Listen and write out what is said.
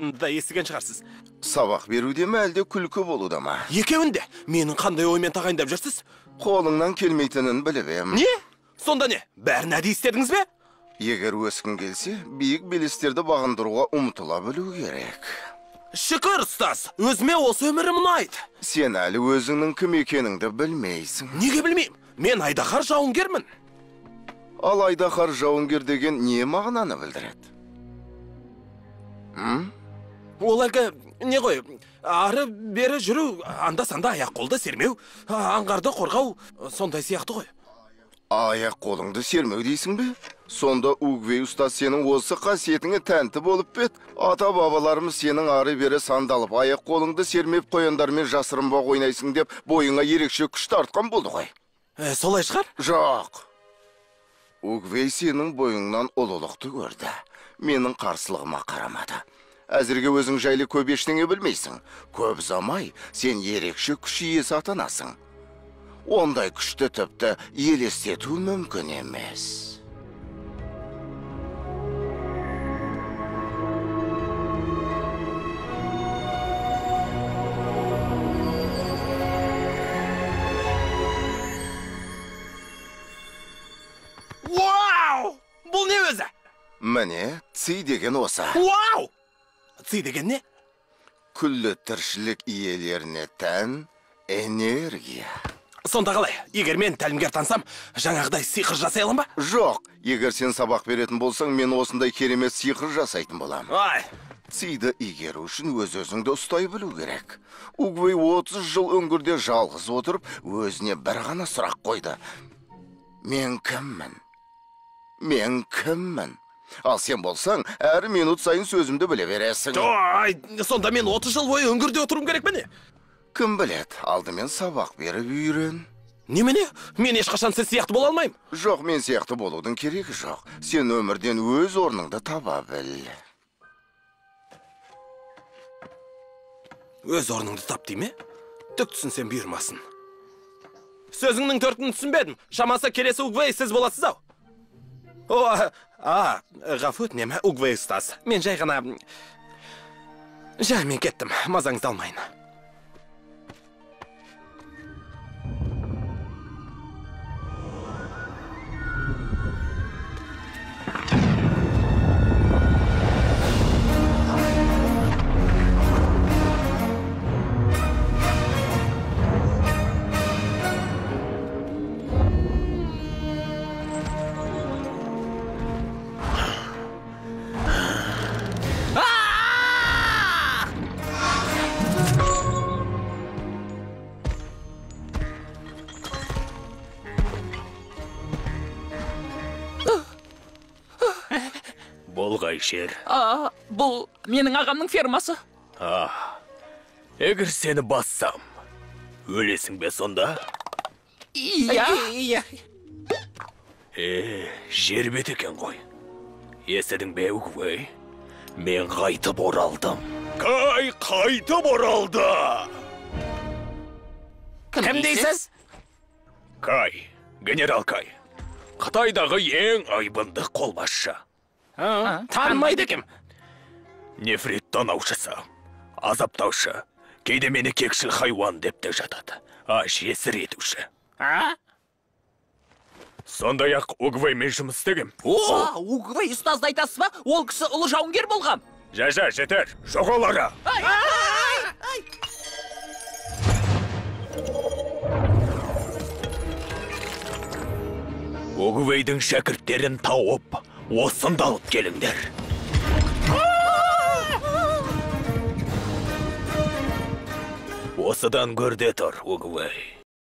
да естіген шығарсыз. Сабақ беруде ме әлде күлкі болуда ма? Екеуінде. Менің қандай оймен тағайындап жүрсіз? Қолыңнан келмейтінін біліп ем. Не? Сонда не? Бәрін әдейі істедіңіз бе? Егер өскің келсе, биік белестерді бағындыруға ұмтыла білу керек. Шүкір, ұстаз. Өзіме осы өмірім ұнайды. Сен әлі өзіңнің кім екеніңді білмейсің. Неге білмеймін? Мен айдаһар жауынгермін. Ал айдаһар жауынгер деген не мағынаны білдіреді? Ол әлгі, не ғой, ары бері жүру, анда-санда аяқ қолды сермеу, аңғарды қорғау, сондай сияқты ғой. Аяқ қолыңды сермеу дейсің бе? Сонда Угвей ұстаз сенің осы қасиетіңе тәнті болып бет. Ата-бабаларымыз сенің ары бері сандалып, аяқ қолыңды сермеп қояндармен жасырынбақ ойнайсың деп, бойыңа ерекше күш тартқан болды ғой. Солай шығар? Жоқ. Угвей сенің бойыңнан ұлылықты көрді. Менің қарсылығыма қарамады. Әзірге өзің жайлы көп ештеңе білмейсің. Көп замай, сен ерекше күш иесі атанасың. Ондай күшті тіпті елестету мүмкін емес. Вау! Бұл не өзі? Міне, ци деген осы. Вау! Ци деген не? Күллі тіршілік иелеріне тән энергия. Сонда қалай, егер мен тәлімгер тансам, жаңағыдай сиқыр жасай алам ба? Жоқ, егер сен сабақ беретін болсаң, мен осындай керемет сиқыр жасайтын болам. Ай! Циді игеру үшін өз-өзіңді ұстай білу керек. Угвей 30 жыл өңгірде жалғыз отырып, өзіне бір ғана сұрақ қойды. Мен кіммін? Мен кіммін? Ал сен болсаң, әр минут сайын сөзімді біле бересің. Ай, сонда мен 30 жыл бойы өңгірде отыруым керек пе не? Кім білет, алдымен сабақ беріп үйрен. Немене? Мен ешқашан сіз сияқты бола алмаймын. Жоқ, мен сияқты болудың керегі жоқ. Сен өмірден өз орныңды таба біл. Өз орныңды тап дей ме? Түк түсінсем бұйырмасын. Сөзіңнің төртін түсінбедім. Шамасы келесі Угвей сіз боласыз ау. Ғафу өтінем, Угвей ұстаз. Мен жай ғана... мен кеттім, мазаңызды алмайын. Болғай жер. Бұл менің ағамның фермасы. Егер сені бассам, өлесің бе сонда? Иә. Жер бет екен ғой. Естідің бе, Угвей? Мен қайтып оралдым. Кай қайтып оралды! Кім дейсіз? Кай, генерал Кай. Қытайдағы ең айбынды қолбасшы. Танымайды кім? Нефрит тонаушысы, азаптаушы, кейде мені кекшіл хайуан деп те жатады. Жесір етуші. Сондай-ақ Угвеймен жұмыс істегем. Угвей ұстазды айтасыз ба? Ол кісі ұлы жауынгер болғам. Жетер, жоғалары. Угвейдің шәкірттерін тауып, осында алып келіңдер. Осыдан көрде тұр, Угвей.